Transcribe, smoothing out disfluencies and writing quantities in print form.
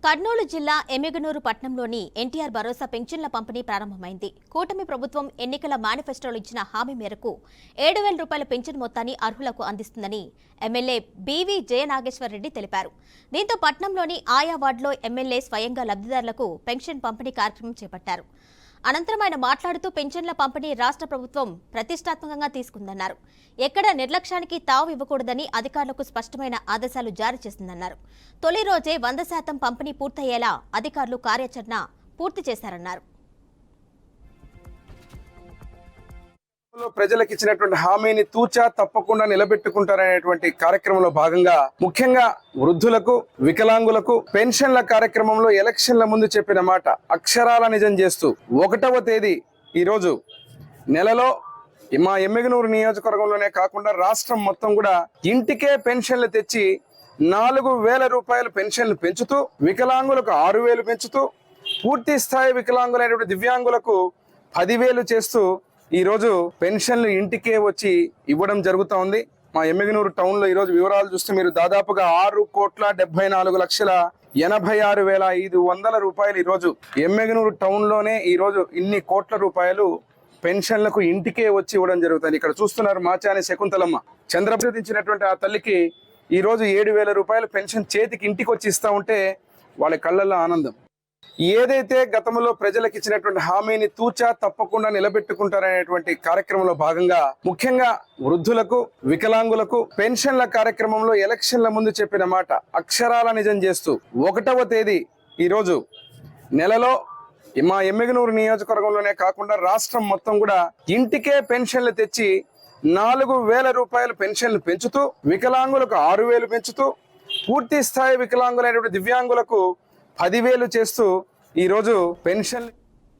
కర్నూలు జిల్లా ఎమ్మిగనూరు పట్టణంలోని ఎన్టీఆర్ భరోసా పెన్షన్ల పంపిణీ ప్రారంభమైంది. కూటమి ప్రభుత్వం ఎన్నికల మేనిఫెస్టోలో ఇచ్చిన హామీ మేరకు 7,000 రూపాయల పెన్షన్ మొత్తాన్ని అర్హులకు అందిస్తుందని ఎమ్మెల్యే బీవీ జయనాగేశ్వరరెడ్డి తెలిపారు. దీంతో పట్టణంలోని ఆయా వార్డులో ఎమ్మెల్యే స్వయంగా లబ్ధిదారులకు పెన్షన్ పంపిణీ కార్యక్రమం చేపట్టారు. అనంతరం ఆయన మాట్లాడుతూ పెన్షన్ల పంపిణీ రాష్ట్ర ప్రభుత్వం ప్రతిష్టాత్మకంగా తీసుకుందన్నారు. ఎక్కడ నిర్లక్ష్యానికి తావు ఇవ్వకూడదని అధికారులకు స్పష్టమైన ఆదేశాలు జారీ చేసిందన్నారు. తొలి రోజే 100% పంపిణీ పూర్తయ్యేలా అధికారులు కార్యాచరణ పూర్తి చేశారన్నారు. ప్రజలకు ఇచ్చినటువంటి హామీని తూచా తప్పకుండా నిలబెట్టుకుంటారనేటువంటి కార్యక్రమంలో భాగంగా ముఖ్యంగా వృద్ధులకు, వికలాంగులకు పెన్షన్ల కార్యక్రమంలో ఎలక్షన్ల ముందు చెప్పిన మాట అక్షరాల నిజం చేస్తూ 1వ తేదీ ఈరోజు నెలలో మా ఎమ్మిగనూరు నియోజకవర్గంలోనే కాకుండా రాష్ట్రం మొత్తం కూడా ఇంటికే పెన్షన్లు తెచ్చి 4,000 రూపాయలు పెన్షన్లు పెంచుతూ, వికలాంగులకు 6,000 పెంచుతూ, పూర్తి స్థాయి వికలాంగులైనటువంటి దివ్యాంగులకు 10,000 చేస్తూ ఈరోజు పెన్షన్లు ఇంటికే వచ్చి ఇవ్వడం జరుగుతూ ఉంది. మా ఎమ్మిగనూరు టౌన్లో ఈరోజు వివరాలు చూస్తే మీరు దాదాపుగా 6,74,86,500 రూపాయలు ఈరోజు ఎమ్మిగనూరు టౌన్లోనే ఈరోజు ఇన్ని కోట్ల రూపాయలు పెన్షన్లకు ఇంటికే వచ్చి ఇవ్వడం జరుగుతుంది. ఇక్కడ చూస్తున్నారు మాచాని శకుంతలమ్మ చంద్రప్రదించినటువంటి ఆ తల్లికి ఈరోజు 7,000 రూపాయలు పెన్షన్ చేతికి ఇంటికి వచ్చి ఇస్తా ఉంటే వాళ్ళ కళ్ళల్లో ఆనందం. ఏదైతే గతంలో ప్రజలకు ఇచ్చినటువంటి హామీని తూచా తప్పకుండా నిలబెట్టుకుంటారనేటువంటి కార్యక్రమంలో భాగంగా ముఖ్యంగా వృద్ధులకు, వికలాంగులకు పెన్షన్ల కార్యక్రమంలో ఎలక్షన్ల ముందు చెప్పిన మాట అక్షరాల నిజం చేస్తూ 1వ తేదీ ఈరోజు నెలలో మా ఎమ్మిగనూరు నియోజకవర్గంలోనే కాకుండా రాష్ట్రం మొత్తం కూడా ఇంటికే పెన్షన్లు తెచ్చి 4,000 రూపాయలు పెన్షన్లు పెంచుతూ, వికలాంగులకు 6,000 పెంచుతూ, పూర్తి స్థాయి వికలాంగులైనటువంటి దివ్యాంగులకు 10,000 చేస్తూ ఈరోజు పెన్షన్